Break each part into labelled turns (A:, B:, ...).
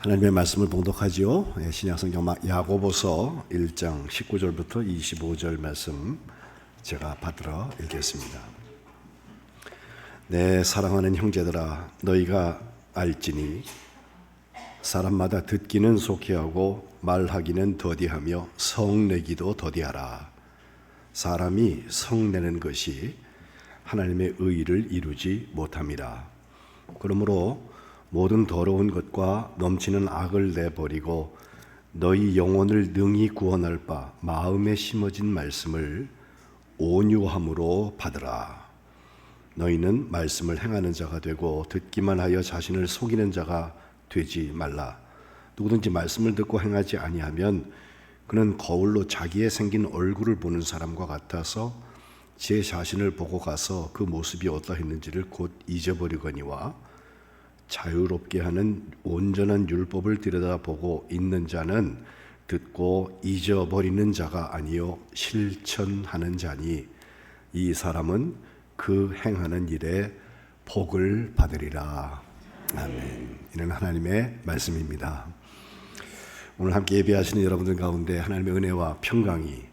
A: 하나님의 말씀을 봉독하지요. 신약성경 야고보서 1장 19절부터 25절 말씀 제가 받들어 읽겠습니다. 내 사랑하는 형제들아, 너희가 알지니 사람마다 듣기는 속히하고 말하기는 더디하며 성내기도 더디하라. 사람이 성내는 것이 하나님의 의를 이루지 못함이라. 그러므로 모든 더러운 것과 넘치는 악을 내버리고 너희 영혼을 능히 구원할 바 마음에 심어진 말씀을 온유함으로 받으라. 너희는 말씀을 행하는 자가 되고 듣기만 하여 자신을 속이는 자가 되지 말라. 누구든지 말씀을 듣고 행하지 아니하면 그는 거울로 자기의 생긴 얼굴을 보는 사람과 같아서 제 자신을 보고 가서 그 모습이 어떠했는지를 곧 잊어버리거니와 자유롭게 하는 온전한 율법을 들여다보고 있는 자는 듣고 잊어버리는 자가 아니요 실천하는 자니 이 사람은 그 행하는 일에 복을 받으리라. 아멘. 이는 하나님의 말씀입니다. 오늘 함께 예배하시는 여러분들 가운데 하나님의 은혜와 평강이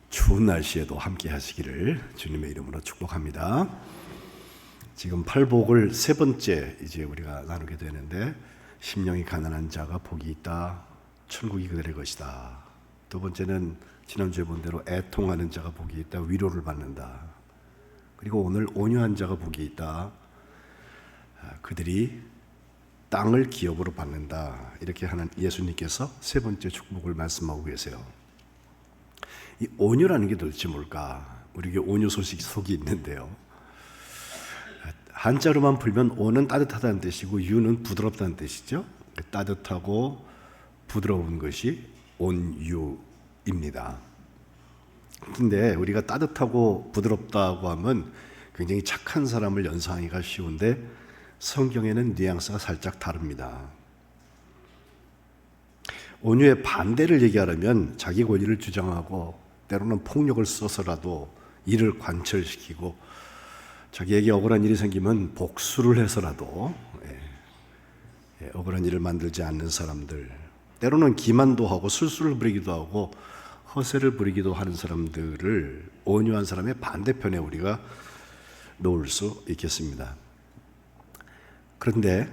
A: 추운 날씨에도 함께 하시기를 주님의 이름으로 축복합니다. 지금 팔복을 세 번째 이제 우리가 나누게 되는데, 심령이 가난한 자가 복이 있다, 천국이 그들의 것이다. 두 번째는 지난주에 본 대로 애통하는 자가 복이 있다, 위로를 받는다. 그리고 오늘 온유한 자가 복이 있다, 그들이 땅을 기업으로 받는다. 이렇게 하는 예수님께서 세 번째 축복을 말씀하고 계세요. 이 온유라는 게 도대체 뭘까? 우리에게 온유 속이 있는데요. 한자로만 풀면 온은 따뜻하다는 뜻이고 유는 부드럽다는 뜻이죠. 따뜻하고 부드러운 것이 온유입니다. 근데 우리가 따뜻하고 부드럽다고 하면 굉장히 착한 사람을 연상하기가 쉬운데 성경에는 뉘앙스가 살짝 다릅니다. 온유의 반대를 얘기하려면 자기 권리를 주장하고 때로는 폭력을 써서라도 이를 관철시키고 자기에게 억울한 일이 생기면 복수를 해서라도 억울한 일을 만들지 않는 사람들, 때로는 기만도 하고 술수를 부리기도 하고 허세를 부리기도 하는 사람들을 온유한 사람의 반대편에 우리가 놓을 수 있겠습니다. 그런데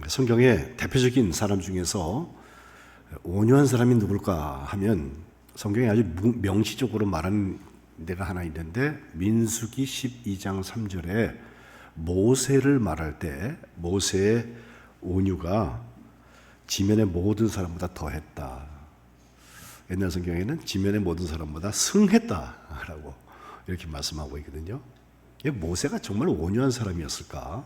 A: 성경의 대표적인 사람 중에서 온유한 사람이 누굴까 하면 성경에 아주 명시적으로 말하는 데가 하나 있는데, 민수기 12장 3절에 모세를 말할 때 모세의 온유가 지면의 모든 사람보다 더했다. 옛날 성경에는 지면의 모든 사람보다 승했다라고 이렇게 말씀하고 있거든요. 모세가 정말 온유한 사람이었을까?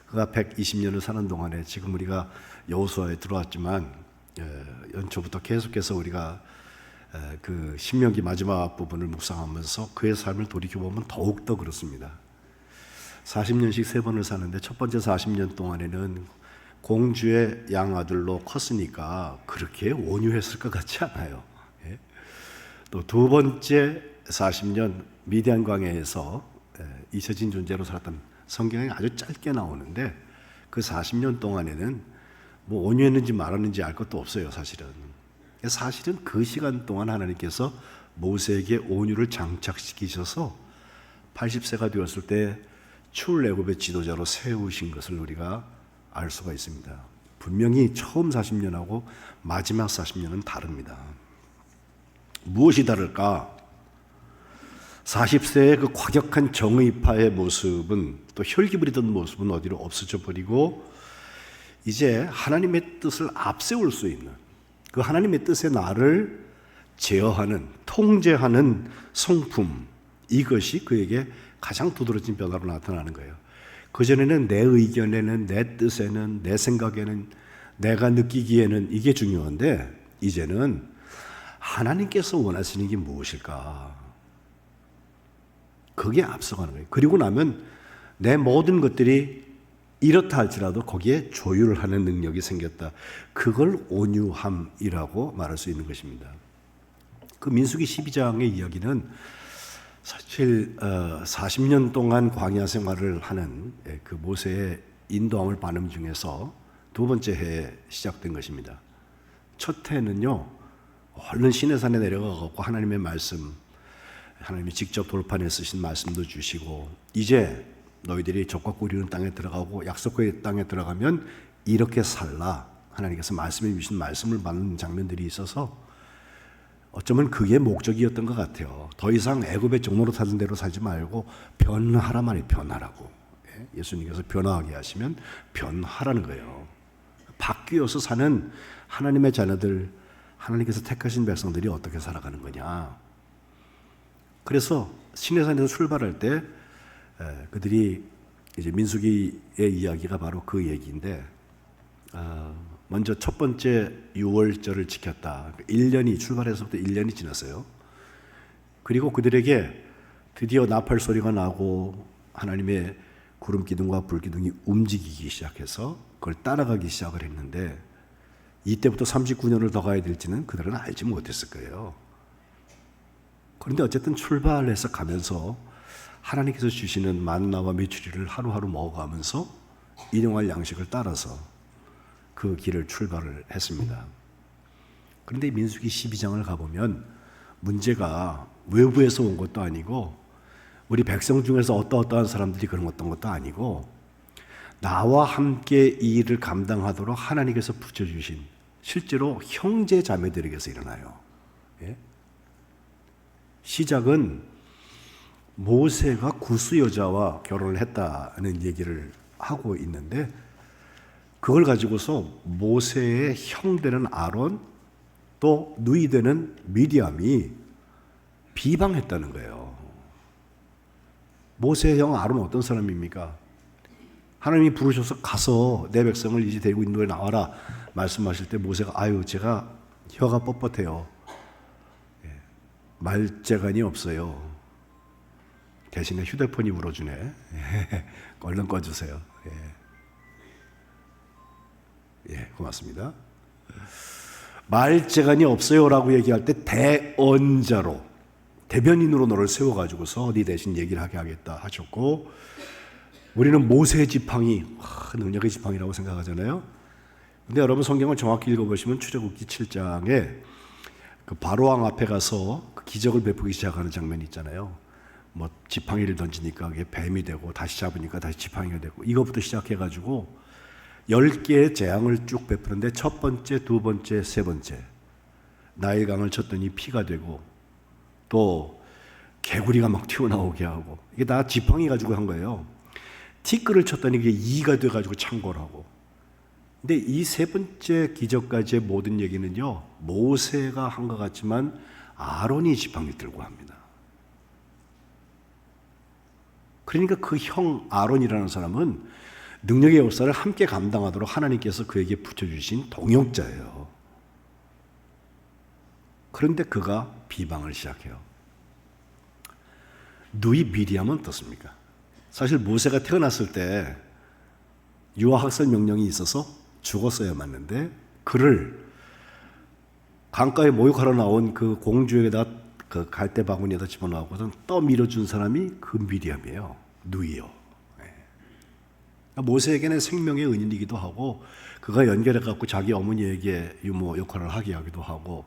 A: 그가 120년을 사는 동안에 지금 우리가 여호수아에 들어왔지만 연초부터 계속해서 우리가 그 신명기 마지막 부분을 묵상하면서 그의 삶을 돌이켜보면 더욱더 그렇습니다. 40년씩 3번을 사는데 첫 번째 40년 동안에는 공주의 양아들로 컸으니까 그렇게 온유했을 것 같지 않아요. 또 두 번째 40년 미디안 광야에서 잊혀진 존재로 살았던, 성경에 아주 짧게 나오는데 그 40년 동안에는 뭐 온유했는지 말았는지 알 것도 없어요. 사실은 그 시간 동안 하나님께서 모세에게 온유를 장착시키셔서 80세가 되었을 때 출애굽의 지도자로 세우신 것을 우리가 알 수가 있습니다. 분명히 처음 40년하고 마지막 40년은 다릅니다. 무엇이 다를까? 40세의 그 과격한 정의파의 모습은, 또 혈기 부리던 모습은 어디로 없어져 버리고 이제 하나님의 뜻을 앞세울 수 있는, 그 하나님의 뜻의 나를 제어하는, 통제하는 성품, 이것이 그에게 가장 두드러진 변화로 나타나는 거예요. 그전에는 내 의견에는, 내 뜻에는, 내 생각에는, 내가 느끼기에는 이게 중요한데 이제는 하나님께서 원하시는 게 무엇일까? 그게 앞서가는 거예요. 그리고 나면 내 모든 것들이 이렇다 할지라도 거기에 조율을 하는 능력이 생겼다. 그걸 온유함이라고 말할 수 있는 것입니다. 그 민수기 12장의 이야기는 사실 40년 동안 광야 생활을 하는 그 모세의 인도함을 받는 중에서 두 번째 해에 시작된 것입니다. 첫 해는요, 얼른 시내산에 내려가고 하나님의 말씀, 하나님이 직접 돌판에 쓰신 말씀도 주시고, 이제 너희들이 적과 꿀이는 땅에 들어가고 약속의 땅에 들어가면 이렇게 살라, 하나님께서 말씀해 주신 말씀을 받는 장면들이 있어서 어쩌면 그게 목적이었던 것 같아요. 더 이상 애굽의 종로로 살던 대로 살지 말고 변화라만이 변화라고. 예수님께서 변화하게 하시면 변화라는 거예요. 바뀌어서 사는 하나님의 자녀들, 하나님께서 택하신 백성들이 어떻게 살아가는 거냐. 그래서 시내산에서 출발할 때 그들이 이제 민수기의 이야기가 바로 그 얘기인데, 먼저 첫 번째 유월절을 지켰다. 1년이 출발해서부터 1년이 지났어요. 그리고 그들에게 드디어 나팔 소리가 나고 하나님의 구름 기둥과 불 기둥이 움직이기 시작해서 그걸 따라가기 시작을 했는데, 이때부터 39년을 더 가야 될지는 그들은 알지 못했을 거예요. 그런데 어쨌든 출발해서 가면서 하나님께서 주시는 만나와 메추리를 하루하루 먹어가면서 일용할 양식을 따라서 그 길을 출발을 했습니다. 그런데 민수기 12장을 가보면 문제가 외부에서 온 것도 아니고 우리 백성 중에서 어떠한 사람들이 그런 것도 아니고 나와 함께 이 일을 감당하도록 하나님께서 붙여주신 실제로 형제 자매들에게서 일어나요. 예? 시작은 모세가 구스 여자와 결혼을 했다는 얘기를 하고 있는데, 그걸 가지고서 모세의 형 되는 아론, 또 누이 되는 미디암이 비방했다는 거예요. 모세의 형 아론은 어떤 사람입니까? 하나님이 부르셔서 가서 내 백성을 이제 데리고 인도에 나와라 말씀하실 때 모세가 제가 혀가 뻣뻣해요. 말재간이 없어요. 대신에 휴대폰이 울어주네. 얼른 꺼주세요. 고맙습니다. 말재간이 없어요라고 얘기할 때 대언자로, 대변인으로 너를 세워가지고서 네 대신 얘기를 하게 하겠다 하셨고, 우리는 모세의 지팡이, 능력의 지팡이라고 생각하잖아요. 근데 여러분 성경을 정확히 읽어보시면 출애굽기 7장에 그 바로왕 앞에 가서 그 기적을 베푸기 시작하는 장면이 있잖아요. 뭐 지팡이를 던지니까 그게 뱀이 되고, 다시 잡으니까 다시 지팡이가 되고, 이것부터 시작해가지고 10개의 재앙을 쭉 베푸는데, 첫 번째, 두 번째, 세 번째 나일강을 쳤더니 피가 되고, 또 개구리가 막 튀어나오게 하고, 이게 다 지팡이 가지고 한 거예요. 티끌을 쳤더니 이게 이가 돼가지고 창궐하고. 근데 이 세 번째 기적까지의 모든 얘기는요, 모세가 한 것 같지만 아론이 지팡이 들고 합니다. 그러니까 그 형 아론이라는 사람은 능력의 역사를 함께 감당하도록 하나님께서 그에게 붙여주신 동역자예요. 그런데 그가 비방을 시작해요. 누이 미리암은 어떻습니까? 사실 모세가 태어났을 때 유아학살 명령이 있어서 죽었어야 맞는데, 그를 강가에 모욕하러 나온 그 공주에다 그 갈대 바구니에다 집어넣고선 떠밀어준 사람이 그 미리암이에요. 누이요. 모세에게는 생명의 은인이기도 하고, 그가 연결해갖고 자기 어머니에게 유모 역할을 하게 하기도 하고,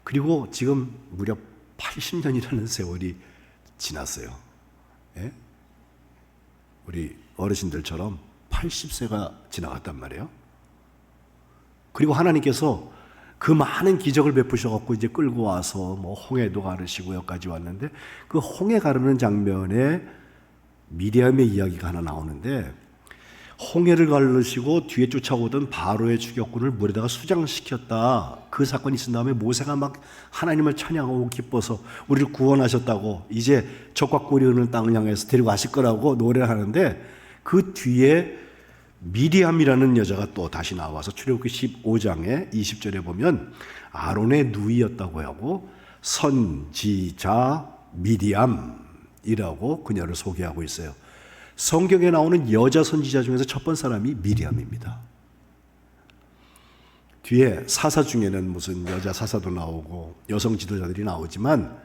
A: 그리고 지금 무려 80년이라는 세월이 지났어요. 예? 우리 어르신들처럼 80세가 지나갔단 말이에요. 그리고 하나님께서 그 많은 기적을 베푸셔갖고 이제 끌고 와서 뭐 홍해도 가르시고 여기까지 왔는데, 그 홍해 가르는 장면에 미리암의 이야기가 하나 나오는데, 홍해를 가르시고 뒤에 쫓아오던 바로의 추격군을 물에다가 수장시켰다. 그 사건이 있은 다음에 모세가 막 하나님을 찬양하고 기뻐서 우리를 구원하셨다고, 이제 적과 꿀이 흐르는 땅을 향해서 데리고 가실 거라고 노래를 하는데, 그 뒤에 미리암이라는 여자가 또 다시 나와서 출애굽기 15장에 20절에 보면 아론의 누이였다고 하고, 선지자 미리암이라고 그녀를 소개하고 있어요. 성경에 나오는 여자 선지자 중에서 첫 번째 사람이 미리암입니다. 뒤에 사사 중에는 무슨 여자 사사도 나오고 여성 지도자들이 나오지만,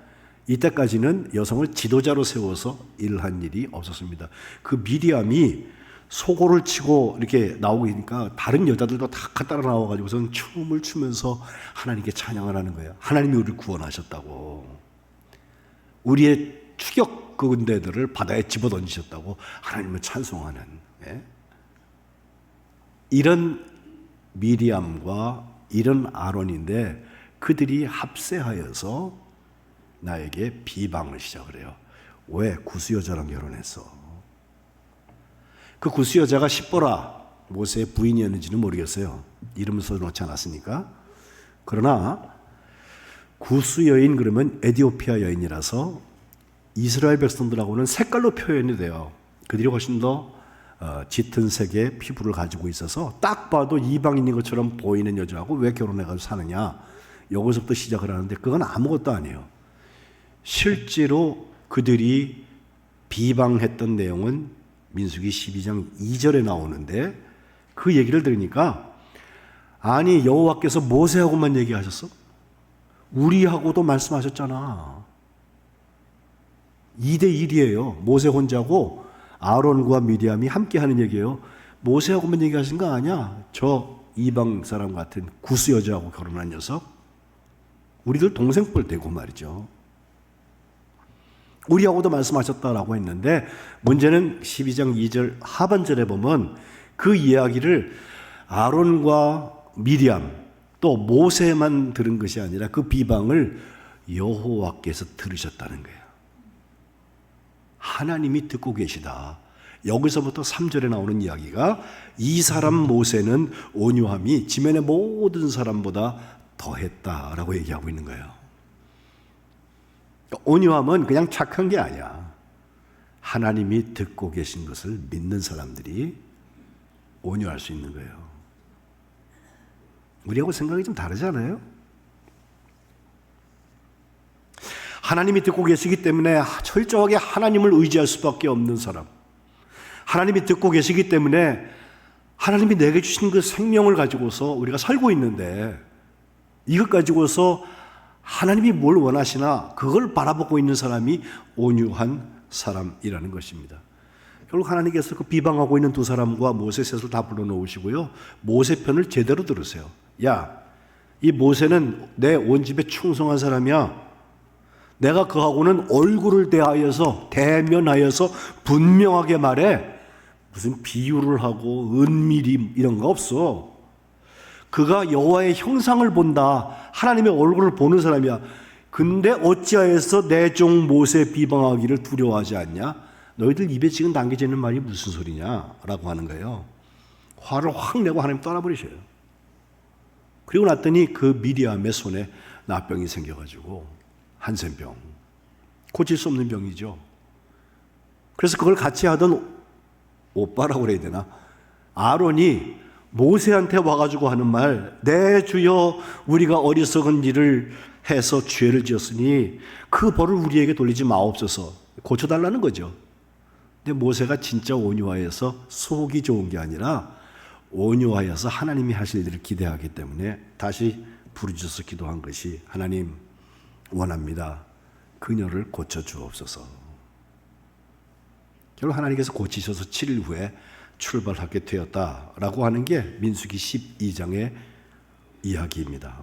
A: 이때까지는 여성을 지도자로 세워서 일한 일이 없었습니다. 그 미리암이 소고를 치고 이렇게 나오고 있으니까 다른 여자들도 다 따라 나와가지고선 춤을 추면서 하나님께 찬양을 하는 거예요. 하나님이 우리를 구원하셨다고, 우리의 추격 군대들을 바다에 집어던지셨다고 하나님을 찬송하는, 예? 이런 미리암과 이런 아론인데 그들이 합세하여서 나에게 비방을 시작을 해요. 왜? 구스 여자랑 결혼했어. 그 구스 여자가 십보라, 모세의 부인이었는지는 모르겠어요. 이름을 써놓지 않았으니까. 그러나 구스 여인 그러면 에티오피아 여인이라서 이스라엘 백성들하고는 색깔로 표현이 돼요. 그들이 훨씬 더 짙은 색의 피부를 가지고 있어서 딱 봐도 이방인인 것처럼 보이는 여자하고 왜 결혼해가지고 사느냐, 여기서부터 시작을 하는데 그건 아무것도 아니에요. 실제로 그들이 비방했던 내용은 민수기 12장 2절에 나오는데 그 얘기를 들으니까, 아니 여호와께서 모세하고만 얘기하셨어? 우리하고도 말씀하셨잖아. 2대1이에요. 모세 혼자고 아론과 미리암이 함께 하는 얘기예요. 모세하고만 얘기하신 거 아니야? 저 이방 사람 같은 구스 여자하고 결혼한 녀석, 우리들 동생뻘 되고 말이죠. 우리하고도 말씀하셨다라고 했는데, 문제는 12장 2절 하반절에 보면 그 이야기를 아론과 미리암 또 모세만 들은 것이 아니라 그 비방을 여호와께서 들으셨다는 거예요. 하나님이 듣고 계시다. 여기서부터 3절에 나오는 이야기가, 이 사람 모세는 온유함이 지면의 모든 사람보다 더했다라고 얘기하고 있는 거예요. 온유함은 그냥 착한 게 아니야. 하나님이 듣고 계신 것을 믿는 사람들이 온유할 수 있는 거예요. 우리하고 생각이 좀 다르잖아요. 하나님이 듣고 계시기 때문에 철저하게 하나님을 의지할 수밖에 없는 사람, 하나님이 듣고 계시기 때문에 하나님이 내게 주신 그 생명을 가지고서 우리가 살고 있는데, 이것 가지고서 하나님이 뭘 원하시나 그걸 바라보고 있는 사람이 온유한 사람이라는 것입니다. 결국 하나님께서 그 비방하고 있는 두 사람과 모세 셋을 다 불러놓으시고요, 모세 편을 제대로 들으세요. 야, 이 모세는 내 온 집에 충성한 사람이야. 내가 그하고는 얼굴을 대면하여서 분명하게 말해. 무슨 비유를 하고 은밀히 이런 거 없어. 그가 여호와의 형상을 본다, 하나님의 얼굴을 보는 사람이야. 근데 어찌하여서 내 종 모세 비방하기를 두려워하지 않냐? 너희들 입에 지금 담겨져 있는 말이 무슨 소리냐? 라고 하는 거예요. 화를 확 내고 하나님 떠나버리셔요. 그리고 났더니 그 미리암의 손에 나병이 생겨가지고, 한센병, 고칠 수 없는 병이죠. 그래서 그걸 같이 하던 오빠라고 그래야 되나, 아론이 모세한테 와가지고 하는 말, 내 주여 우리가 어리석은 일을 해서 죄를 지었으니 그 벌을 우리에게 돌리지 마옵소서, 고쳐달라는 거죠. 근데 모세가 진짜 온유하여서 속이 좋은 게 아니라 온유하여서 하나님이 하실 일을 기대하기 때문에 다시 부르짖어서 기도한 것이, 하나님 원합니다, 그녀를 고쳐주옵소서. 결국 하나님께서 고치셔서 7일 후에 출발하게 되었다라고 하는 게 민수기 12장의 이야기입니다.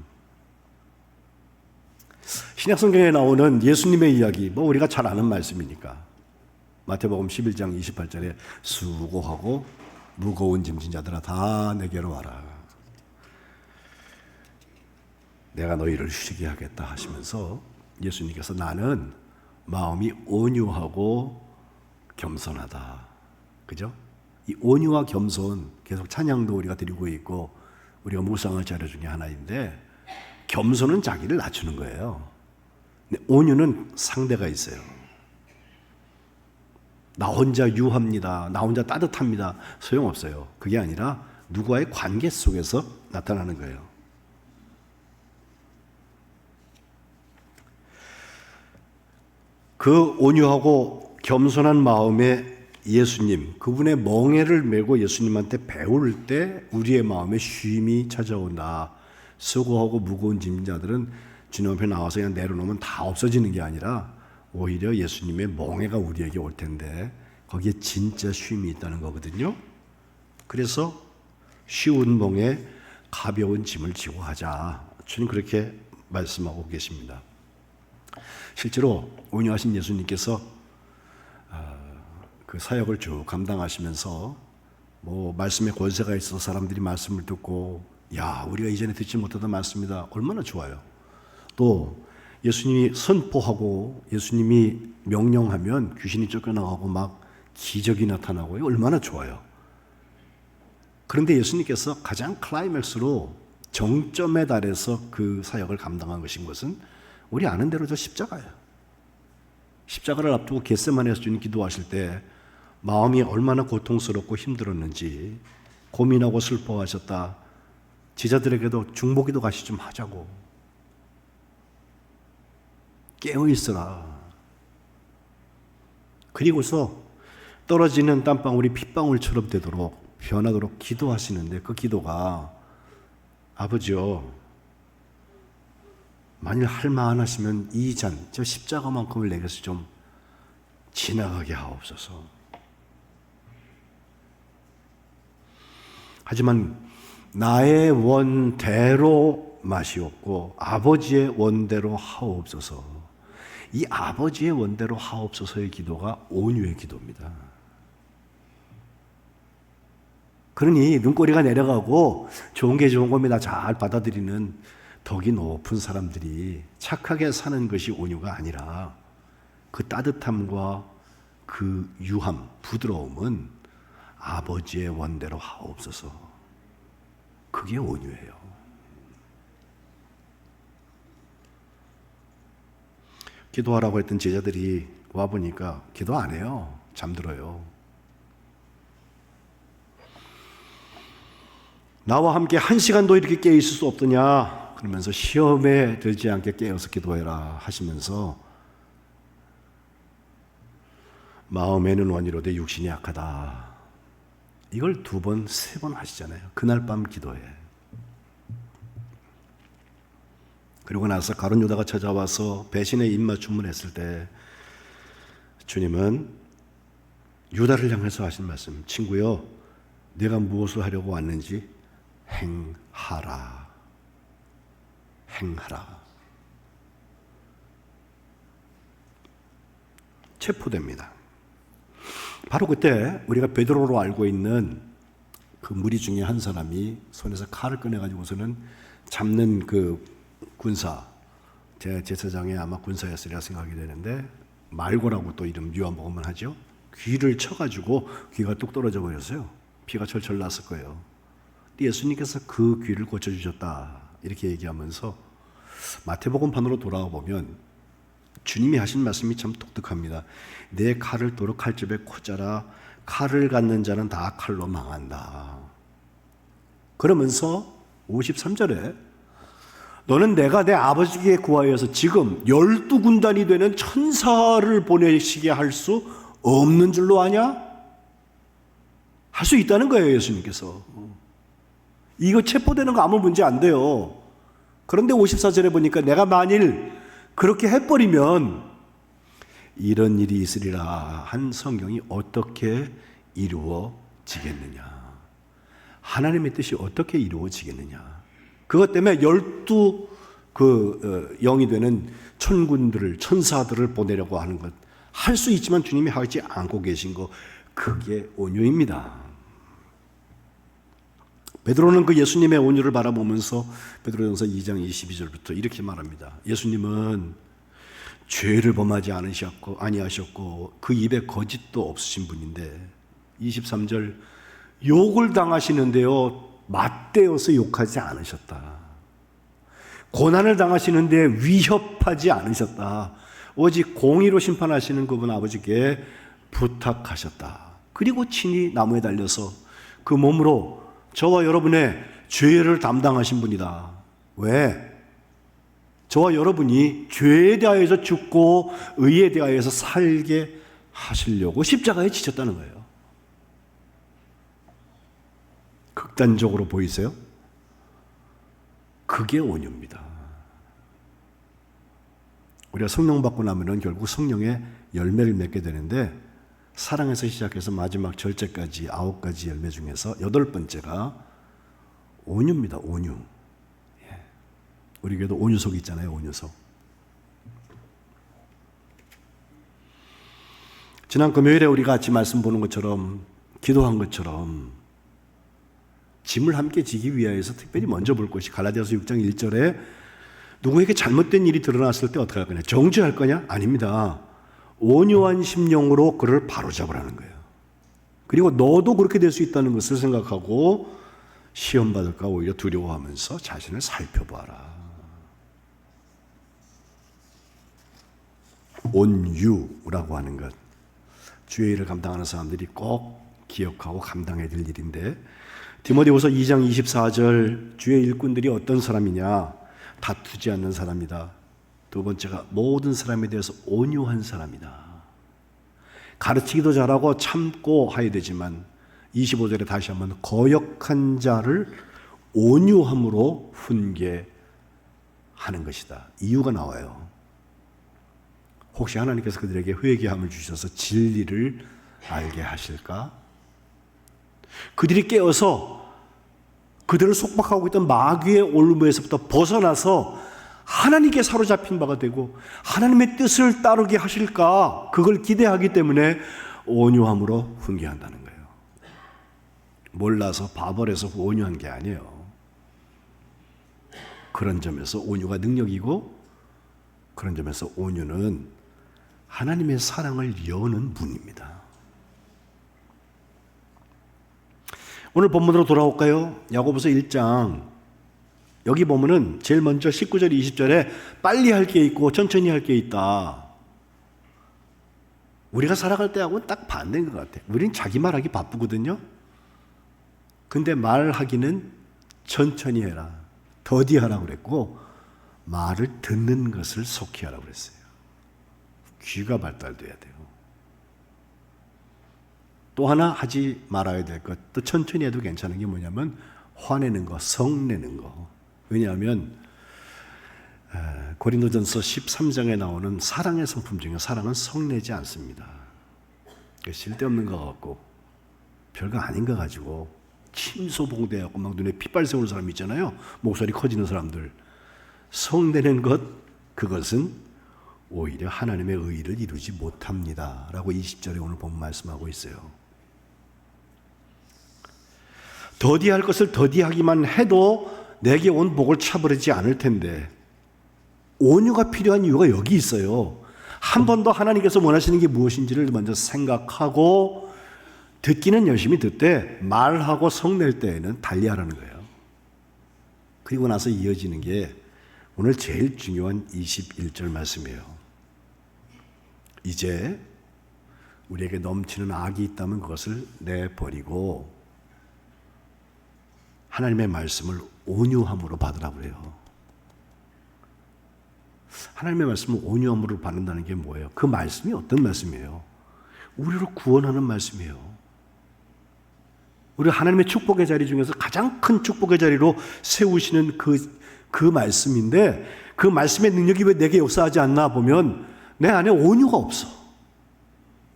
A: 신약성경에 나오는 예수님의 이야기, 뭐 우리가 잘 아는 말씀이니까, 마태복음 11장 28절에 수고하고 무거운 짐진 자들아 다 내게로 와라, 내가 너희를 쉬게 하겠다 하시면서 예수님께서 나는 마음이 온유하고 겸손하다. 그죠? 이 온유와 겸손, 계속 찬양도 우리가 드리고 있고 우리가 묵상할 자료 중에 하나인데, 겸손은 자기를 낮추는 거예요. 근데 온유는 상대가 있어요. 나 혼자 유합니다, 나 혼자 따뜻합니다, 소용없어요. 그게 아니라 누구와의 관계 속에서 나타나는 거예요. 그 온유하고 겸손한 마음의 예수님, 그분의 멍에를 메고 예수님한테 배울 때 우리의 마음에 쉼이 찾아온다. 수고하고 무거운 짐진 자들은 주님 앞에 나와서 그냥 내려놓으면 다 없어지는 게 아니라 오히려 예수님의 멍에가 우리에게 올 텐데 거기에 진짜 쉼이 있다는 거거든요. 그래서 쉬운 몽에 가벼운 짐을 지고 하자. 주님 그렇게 말씀하고 계십니다. 실제로 온유하신 예수님께서 그 사역을 쭉 감당하시면서 말씀에 권세가 있어서 사람들이 말씀을 듣고 야, 우리가 이전에 듣지 못하던 말씀이다. 얼마나 좋아요. 또 예수님이 선포하고 예수님이 명령하면 귀신이 쫓겨나가고 막 기적이 나타나고 얼마나 좋아요. 그런데 예수님께서 가장 클라이맥스로 정점에 달해서 그 사역을 감당한 것은 우리 아는 대로 저 십자가예요. 십자가를 앞두고 겟세마네에서 주님 기도하실 때 마음이 얼마나 고통스럽고 힘들었는지 고민하고 슬퍼하셨다. 제자들에게도 중보기도 같이 좀 하자고. 깨어있어라. 그리고서 떨어지는 땀방울이 핏방울처럼 되도록 변하도록 기도하시는데 그 기도가 아버지요, 만일 할 만하시면 이 잔, 저 십자가만큼을 내게서 좀 지나가게 하옵소서. 하지만 나의 원대로 마시옵고 아버지의 원대로 하옵소서. 이 아버지의 원대로 하옵소서의 기도가 온유의 기도입니다. 그러니 눈꼬리가 내려가고 좋은 게 좋은 겁니다. 잘 받아들이는 덕이 높은 사람들이 착하게 사는 것이 온유가 아니라 그 따뜻함과 그 유함, 부드러움은 아버지의 원대로 하옵소서. 그게 온유예요. 기도하라고 했던 제자들이 와보니까 기도 안 해요. 잠들어요. 나와 함께 1시간도 이렇게 깨어 있을 수 없더냐 그러면서 시험에 들지 않게 깨어서 기도해라 하시면서 마음에는 원이로되 육신이 약하다. 이걸 2번, 3번 하시잖아요. 그날 밤 기도해. 그리고 나서 가룟 유다가 찾아와서 배신의 입맞춤을 했을 때 주님은 유다를 향해서 하신 말씀, 친구여, 내가 무엇을 하려고 왔는지 행하라. 행하라. 체포됩니다. 바로 그때 우리가 베드로로 알고 있는 그 무리 중에 한 사람이 손에서 칼을 꺼내가지고서는 잡는 그 군사, 제 제사장의 아마 군사였으리라 생각이 되는데 말고라고 또 이름 유아먹으면 하죠. 귀를 쳐가지고 귀가 뚝 떨어져 버렸어요. 피가 철철 났을 거예요. 예수님께서 그 귀를 고쳐주셨다 이렇게 얘기하면서 마태복음판으로 돌아와 보면 주님이 하신 말씀이 참 독특합니다. 내 칼을 도로 칼집에 꽂아라. 칼을 갖는 자는 다 칼로 망한다. 그러면서 53절에 너는 내가 내 아버지께 구하여서 지금 12군단이 되는 천사를 보내시게 할 수 없는 줄로 아냐? 할 수 있다는 거예요. 예수님께서. 이거 체포되는 거 아무 문제 안 돼요. 그런데 54절에 보니까 내가 만일 그렇게 해버리면 이런 일이 있으리라 한 성경이 어떻게 이루어지겠느냐. 하나님의 뜻이 어떻게 이루어지겠느냐. 그것 때문에 12 영이 되는 천군들을, 천사들을 보내려고 하는 것. 할 수 있지만 주님이 하지 않고 계신 거, 그게 온유입니다. 베드로는 그 예수님의 온유를 바라보면서 베드로전서 2장 22절부터 이렇게 말합니다. 예수님은 죄를 범하지 아니하셨고 그 입에 거짓도 없으신 분인데 23절 욕을 당하시는데요 맞대어서 욕하지 않으셨다. 고난을 당하시는데 위협하지 않으셨다. 오직 공의로 심판하시는 그분 아버지께 부탁하셨다. 그리고 친히 나무에 달려서 그 몸으로 저와 여러분의 죄를 담당하신 분이다. 왜? 저와 여러분이 죄에 대하여서 죽고 의에 대하여서 살게 하시려고 십자가에 지셨다는 거예요. 극단적으로 보이세요? 그게 온유입니다. 우리가 성령 받고 나면은 결국 성령의 열매를 맺게 되는데 사랑에서 시작해서 마지막 절제까지 9가지 열매 중에서 8번째가 온유입니다. 온유. 우리 교회도 온유석이 있잖아요. 온유석. 지난 금요일에 우리가 같이 말씀 보는 것처럼, 기도한 것처럼 짐을 함께 지기 위하여서 특별히 먼저 볼 것이, 갈라디아서 6장 1절에 누구에게 잘못된 일이 드러났을 때 어떻게 할 거냐? 정죄할 거냐? 아닙니다. 온유한 심령으로 그를 바로잡으라는 거예요. 그리고 너도 그렇게 될 수 있다는 것을 생각하고 시험받을까 오히려 두려워하면서 자신을 살펴봐라. 온유라고 하는 것, 주의 일을 감당하는 사람들이 꼭 기억하고 감당해야 될 일인데, 디모데후서 2장 24절, 주의 일꾼들이 어떤 사람이냐? 다투지 않는 사람이다. 두 번째가 모든 사람에 대해서 온유한 사람이다. 가르치기도 잘하고 참고 해야 되지만 25절에 다시 한번 거역한 자를 온유함으로 훈계하는 것이다. 이유가 나와요. 혹시 하나님께서 그들에게 회개함을 주셔서 진리를 알게 하실까? 그들이 깨어서 그들을 속박하고 있던 마귀의 올무에서부터 벗어나서 하나님께 사로잡힌 바가 되고 하나님의 뜻을 따르게 하실까? 그걸 기대하기 때문에 온유함으로 훈계한다는 거예요. 몰라서 바벌해서 온유한 게 아니에요. 그런 점에서 온유가 능력이고, 그런 점에서 온유는 하나님의 사랑을 여는 분입니다. 오늘 본문으로 돌아올까요? 야고보서 1장. 여기 보면은 제일 먼저 19절, 20절에 빨리 할 게 있고 천천히 할 게 있다. 우리가 살아갈 때하고는 딱 반대인 것 같아요. 우리는 자기 말하기 바쁘거든요. 근데 말하기는 천천히 해라, 더디하라고 그랬고, 말을 듣는 것을 속히 하라고 그랬어요. 귀가 발달돼야 돼요. 또 하나 하지 말아야 될 것, 또 천천히 해도 괜찮은 게 뭐냐면 화내는 거, 성내는 거. 왜냐하면 고린도전서 13장에 나오는 사랑의 성품 중에 사랑은 성내지 않습니다. 쓸데없는 것 같고 별거 아닌 것 가지고 침소봉대하고 막 눈에 핏발 세우는 사람 있잖아요. 목소리 커지는 사람들. 성내는 것, 그것은 오히려 하나님의 의의를 이루지 못합니다 라고 20절에 오늘 보면 말씀하고 있어요. 더디할 것을 더디하기만 해도 내게 온 복을 차버리지 않을 텐데, 온유가 필요한 이유가 여기 있어요. 한 번 더 하나님께서 원하시는 게 무엇인지를 먼저 생각하고, 듣기는 열심히 듣되 말하고 성낼 때에는 달리하라는 거예요. 그리고 나서 이어지는 게 오늘 제일 중요한 21절 말씀이에요. 이제 우리에게 넘치는 악이 있다면 그것을 내버리고 하나님의 말씀을 온유함으로 받으라고 그래요. 하나님의 말씀을 온유함으로 받는다는 게 뭐예요? 그 말씀이 어떤 말씀이에요? 우리를 구원하는 말씀이에요. 우리 하나님의 축복의 자리 중에서 가장 큰 축복의 자리로 세우시는 그 말씀인데, 그 말씀의 능력이 왜 내게 역사하지 않나 보면 내 안에 온유가 없어.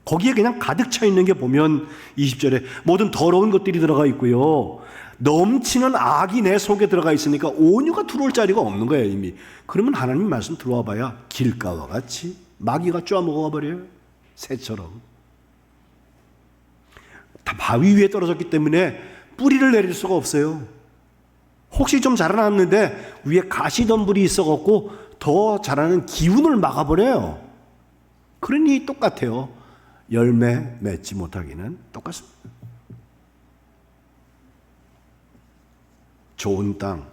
A: 거기에 그냥 가득 차 있는 게 보면 20절에 모든 더러운 것들이 들어가 있고요, 넘치는 악이 내 속에 들어가 있으니까 온유가 들어올 자리가 없는 거예요. 이미. 그러면 하나님 말씀 들어와 봐야 길가와 같이 마귀가 쪼아먹어 버려요. 새처럼. 다 바위 위에 떨어졌기 때문에 뿌리를 내릴 수가 없어요. 혹시 좀 자라났는데 위에 가시덤불이 있어갖고 더 자라는 기운을 막아버려요. 그러니 똑같아요. 열매 맺지 못하기는 똑같습니다. 좋은 땅.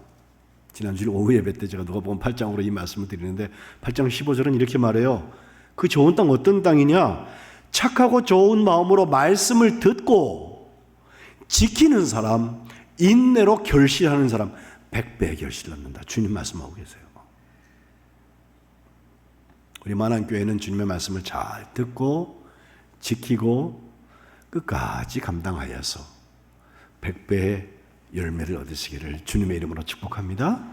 A: 지난주에 오후 예배 때 제가 누가복음 8장으로 이 말씀을 드리는데 8장 15절은 이렇게 말해요. 그 좋은 땅 어떤 땅이냐? 착하고 좋은 마음으로 말씀을 듣고 지키는 사람, 인내로 결실하는 사람, 100배의 결실을 얻는다. 주님 말씀하고 계세요. 우리 만안교회는 주님의 말씀을 잘 듣고 지키고 끝까지 감당하여서 100배의 열매를 얻으시기를 주님의 이름으로 축복합니다.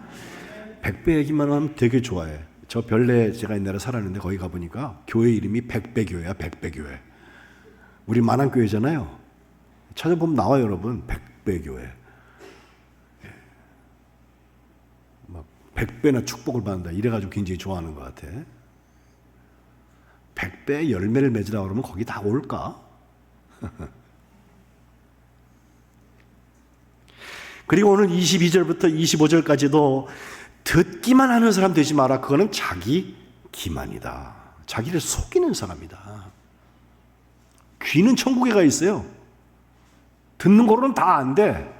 A: 100배 얘기만 하면 되게 좋아해. 저 별내 제가 옛날에 살았는데 거기 가보니까 교회 이름이 100배 교회야. 100배 교회. 우리 만안교회잖아요. 찾아보면 나와요, 여러분. 100배 교회. 막 100배나 축복을 받는다. 이래가지고 굉장히 좋아하는 것 같아. 100배의 열매를 맺으라고 그러면 거기 다 올까? 그리고 오늘 22절부터 25절까지도 듣기만 하는 사람 되지 마라. 그거는 자기 기만이다. 자기를 속이는 사람이다. 귀는 천국에 가 있어요. 듣는 거로는 다 안 돼.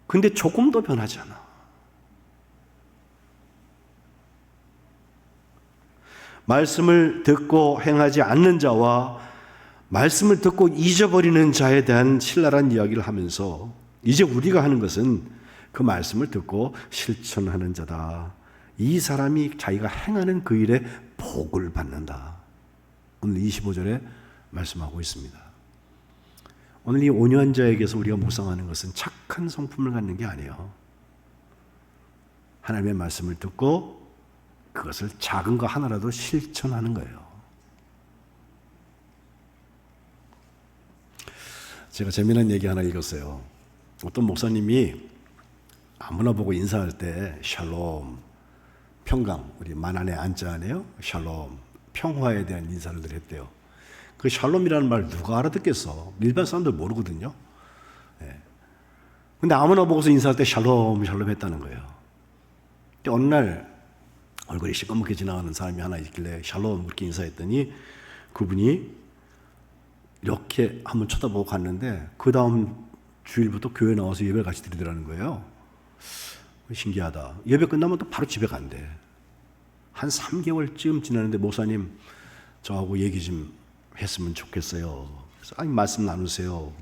A: 근데 조금도 변하지 않아. 말씀을 듣고 행하지 않는 자와 말씀을 듣고 잊어버리는 자에 대한 신랄한 이야기를 하면서 이제 우리가 하는 것은 그 말씀을 듣고 실천하는 자다. 이 사람이 자기가 행하는 그 일에 복을 받는다. 오늘 25절에 말씀하고 있습니다. 오늘 이 온유한자에게서 우리가 묵상하는 것은 착한 성품을 갖는 게 아니에요. 하나님의 말씀을 듣고 그것을 작은 거 하나라도 실천하는 거예요. 제가 재미난 얘기 하나 읽었어요. 어떤 목사님이 아무나 보고 인사할 때 샬롬, 평강, 우리 만안의 안자 안에요. 샬롬, 평화에 대한 인사를 늘 했대요. 그 샬롬이라는 말 누가 알아듣겠어? 일반 사람들 모르거든요. 근데 아무나 보고서 인사할 때 샬롬, 샬롬 했다는 거예요. 어느 날 얼굴이 시꺼멓게 지나가는 사람이 하나 있길래 샬롬 그렇게 인사했더니 그분이 이렇게 한번 쳐다보고 갔는데 그 다음 주일부터 교회 나와서 예배 같이 드리더라는 거예요. 신기하다. 예배 끝나면 또 바로 집에 간대. 한 3개월쯤 지났는데 목사님 저하고 얘기 좀 했으면 좋겠어요. 그래서 아니 말씀 나누세요.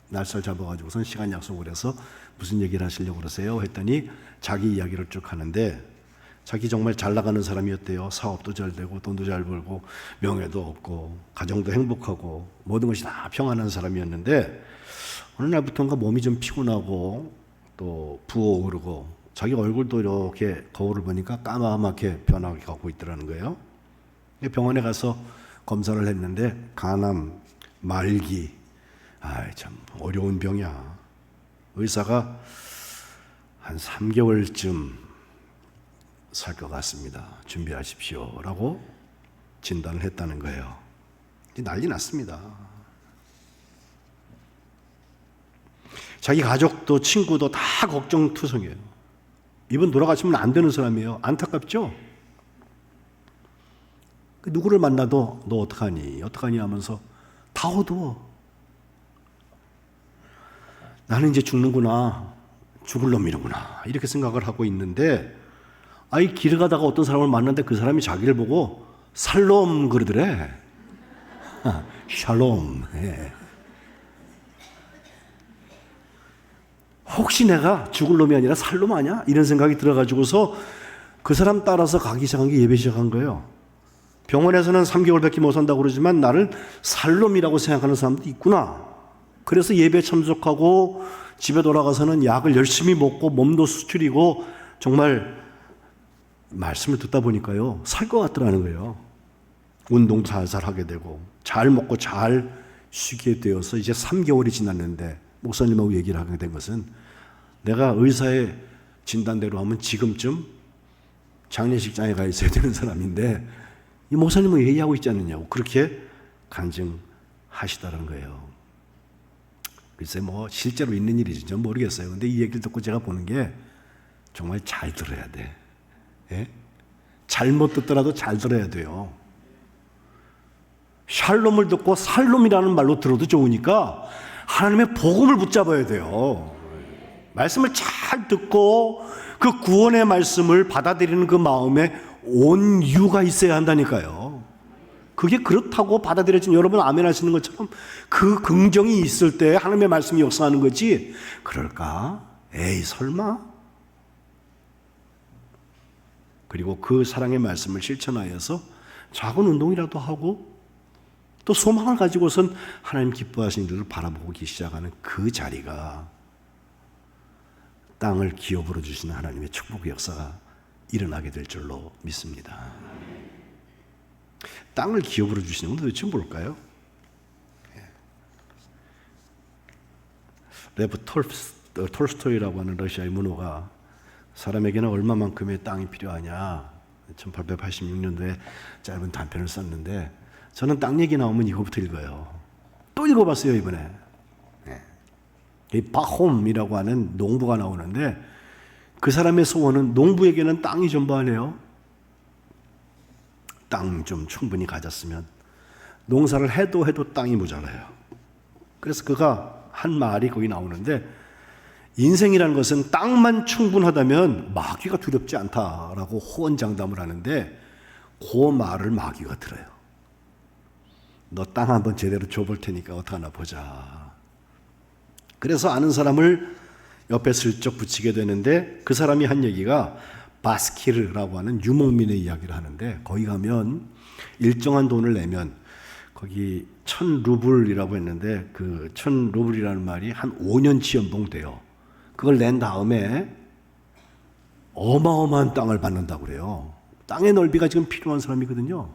A: 날짜를 잡아가지고선 시간 약속을 해서 무슨 얘기를 하시려고 그러세요? 했더니 자기 이야기를 쭉 하는데 자기 정말 잘 나가는 사람이었대요. 사업도 잘 되고 돈도 잘 벌고 명예도 얻고 가정도 행복하고 모든 것이 다 평안한 사람이었는데 어느 날부터인가 몸이 좀 피곤하고 또 부어오르고 자기 얼굴도 이렇게 거울을 보니까 까마맣게 변하게 가고 있더라는 거예요. 병원에 가서 검사를 했는데 간암, 말기, 참 어려운 병이야. 의사가 한 3개월쯤 살 것 같습니다. 준비하십시오. 라고 진단을 했다는 거예요. 난리 났습니다. 자기 가족도 친구도 다 걱정투성이에요. 이분 돌아가시면 안 되는 사람이에요. 안타깝죠? 누구를 만나도 너 어떡하니? 어떡하니? 하면서 다 어두워. 나는 이제 죽는구나. 죽을 놈이구나. 이렇게 생각을 하고 있는데 길을 가다가 어떤 사람을 만났는데 그 사람이 자기를 보고 살롬 그러더래. 샬롬. 예. 혹시 내가 죽을 놈이 아니라 살놈 아니야? 이런 생각이 들어가지고서 그 사람 따라서 가기 시작한 게 예배 시작한 거예요. 병원에서는 3개월밖에 못 산다고 그러지만 나를 살놈이라고 생각하는 사람도 있구나. 그래서 예배 참석하고 집에 돌아가서는 약을 열심히 먹고 몸도 수축이고 정말 말씀을 듣다 보니까요 살 것 같더라는 거예요. 운동 살살 하게 되고 잘 먹고 잘 쉬게 되어서 이제 3개월이 지났는데 목사님하고 얘기를 하게 된 것은 내가 의사의 진단대로 하면 지금쯤 장례식장에 가 있어야 되는 사람인데 이 목사님은 얘기하고 있지 않느냐고 그렇게 간증하시다는 거예요. 글쎄 뭐 실제로 있는 일인지 좀 모르겠어요. 근데 이 얘기를 듣고 제가 보는 게 정말 잘 들어야 돼. 예? 잘못 듣더라도 잘 들어야 돼요. 샬롬을 듣고 살롬이라는 말로 들어도 좋으니까 하나님의 복음을 붙잡아야 돼요. 말씀을 잘 듣고 그 구원의 말씀을 받아들이는 그 마음에 온유가 있어야 한다니까요. 그게 그렇다고 받아들여진 여러분 아멘 하시는 것처럼 그 긍정이 있을 때 하나님의 말씀이 역사하는 거지. 그럴까? 에이 설마? 그리고 그 사랑의 말씀을 실천하여서 작은 운동이라도 하고 또 소망을 가지고선 하나님 기뻐하시는 일을 바라보기 시작하는 그 자리가 땅을 기업으로 주시는 하나님의 축복의 역사가 일어나게 될 줄로 믿습니다. 땅을 기업으로 주시는 건 도대체 뭘까요? 레브 톨스토이라고 하는 러시아의 문호가 사람에게는 얼마만큼의 땅이 필요하냐 1886년도에 짧은 단편을 썼는데 저는 땅 얘기 나오면 이거부터 읽어요. 또 읽어봤어요 이번에. 이 바홈이라고 하는 농부가 나오는데 그 사람의 소원은 농부에게는 땅이 전부 아니에요. 땅 좀 충분히 가졌으면 농사를 해도 땅이 모자라요. 그래서 그가 한 말이 거기 나오는데 인생이라는 것은 땅만 충분하다면 마귀가 두렵지 않다라고 호언장담을 하는데 그 말을 마귀가 들어요. 너 땅 한번 제대로 줘볼 테니까 어떡하나 보자. 그래서 아는 사람을 옆에 슬쩍 붙이게 되는데 그 사람이 한 얘기가 바스키르라고 하는 유목민의 이야기를 하는데 거기 가면 일정한 돈을 내면 거기 1000루블이라고 했는데 그 1000루블이라는 말이 한 5년치 연봉 돼요. 그걸 낸 다음에 어마어마한 땅을 받는다고 그래요. 땅의 넓이가 지금 필요한 사람이거든요.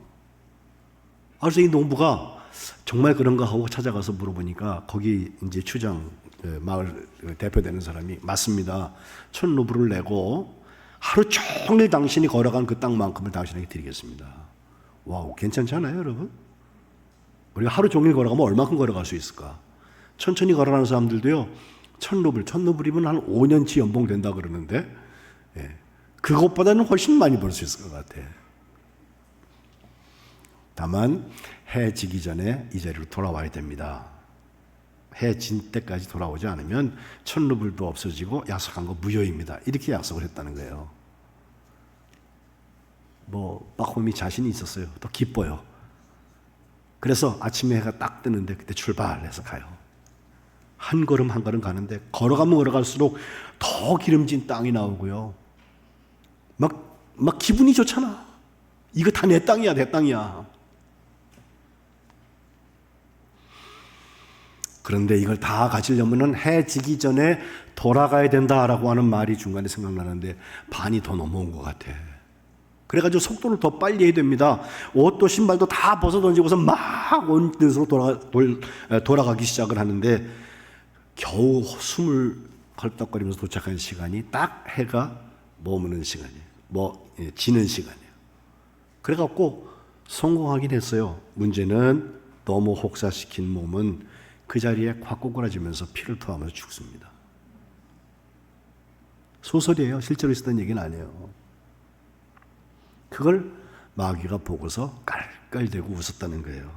A: 그래서 이 농부가 정말 그런가 하고 찾아가서 물어보니까 거기 이제 추장 마을 대표되는 사람이 맞습니다. 1000루블을 내고 하루 종일 당신이 걸어간 그 땅만큼을 당신에게 드리겠습니다. 와우, 괜찮지 않아요, 여러분? 우리가 하루 종일 걸어가면 얼마큼 걸어갈 수 있을까? 천천히 걸어가는 사람들도요, 1000루블이면 한 5년치 연봉 된다 그러는데, 그것보다는 훨씬 많이 벌 수 있을 것 같아. 다만 해 지기 전에 이 자리로 돌아와야 됩니다. 해 진 때까지 돌아오지 않으면 1000루블도 없어지고 약속한 거 무효입니다. 이렇게 약속을 했다는 거예요. 바홈이 자신이 있었어요. 또 기뻐요. 그래서 아침에 해가 딱 뜨는데 그때 출발해서 가요. 한 걸음 한 걸음 가는데 걸어가면 걸어갈수록 더 기름진 땅이 나오고요. 막 기분이 좋잖아. 이거 다 내 땅이야, 내 땅이야. 그런데 이걸 다 가지려면 해 지기 전에 돌아가야 된다라고 하는 말이 중간에 생각나는데 반이 더 넘어온 것 같아. 그래가지고 속도를 더 빨리 해야 됩니다. 옷도 신발도 다 벗어던지고서 막 온 뜻으로 돌아가기 시작을 하는데 겨우 숨을 헐떡거리면서 도착한 시간이 딱 해가 머무는 시간이에요. 지는 시간이에요. 그래갖고 성공하긴 했어요. 문제는 너무 혹사시킨 몸은 그 자리에 확 꼬꾸라지면서 피를 토하면서 죽습니다. 소설이에요. 실제로 있었던 얘기는 아니에요. 그걸 마귀가 보고서 깔깔대고 웃었다는 거예요.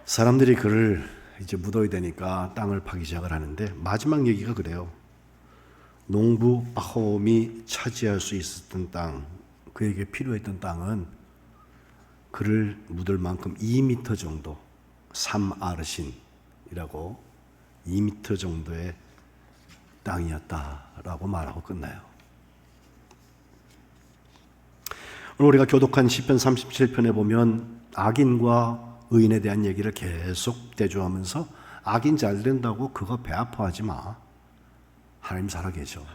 A: 사람들이 그를 이제 묻어야 되니까 땅을 파기 시작을 하는데 마지막 얘기가 그래요. 농부 바홈이 차지할 수 있었던 땅, 그에게 필요했던 땅은 그를 묻을 만큼 2m 정도, 3아르신이라고 2m 정도의 땅이었다라고 말하고 끝나요. 오늘 우리가 교독한 시편 37편에 보면 악인과 의인에 대한 얘기를 계속 대조하면서 악인 잘 된다고 그거 배 아파하지 마. 하나님 살아계셔.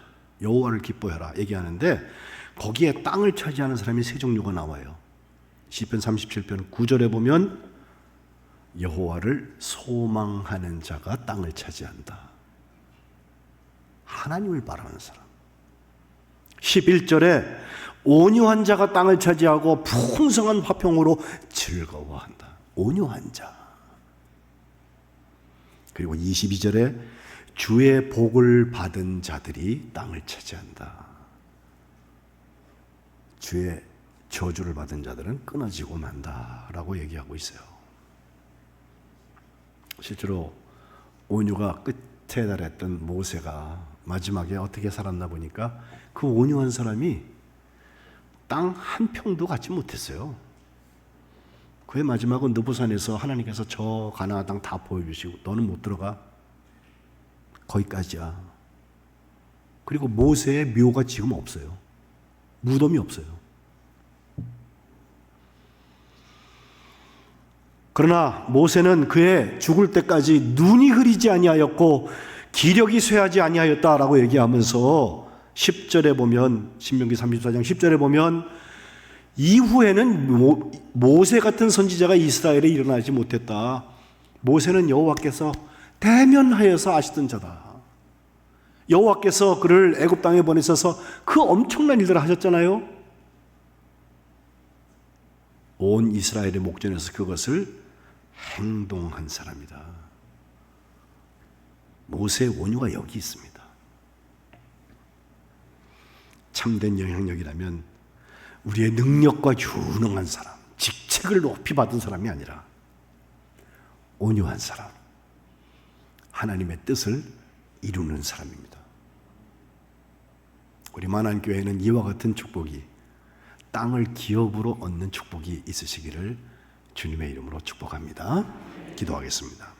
A: 여호와를 기뻐해라 얘기하는데 거기에 땅을 차지하는 사람이 세 종류가 나와요. 시편 37편 9절에 보면 여호와를 소망하는 자가 땅을 차지한다. 하나님을 바라는 사람. 11절에 온유한 자가 땅을 차지하고 풍성한 화평으로 즐거워한다. 온유한 자. 그리고 22절에 주의 복을 받은 자들이 땅을 차지한다. 주의 저주를 받은 자들은 끊어지고 만다라고 얘기하고 있어요. 실제로 온유가 끝에 달했던 모세가 마지막에 어떻게 살았나 보니까 그 온유한 사람이 땅 한 평도 갖지 못했어요. 그의 마지막은 느부산에서 하나님께서 저 가나안 땅 다 보여주시고 너는 못 들어가. 거기까지야. 그리고 모세의 묘가 지금 없어요. 무덤이 없어요. 그러나 모세는 그의 죽을 때까지 눈이 흐리지 아니하였고 기력이 쇠하지 아니하였다라고 얘기하면서 10절에 보면 신명기 34장 10절에 보면 이후에는 모세 같은 선지자가 이스라엘에 일어나지 못했다. 모세는 여호와께서 대면하여서 아시던 자다. 여호와께서 그를 애굽 땅에 보내셔서 그 엄청난 일들을 하셨잖아요. 온 이스라엘의 목전에서 그것을 행동한 사람이다. 모세의 온유가 여기 있습니다. 참된 영향력이라면 우리의 능력과 유능한 사람, 직책을 높이 받은 사람이 아니라 온유한 사람, 하나님의 뜻을 이루는 사람입니다. 우리 만안교회는 이와 같은 축복이, 땅을 기업으로 얻는 축복이 있으시기를 주님의 이름으로 축복합니다. 기도하겠습니다.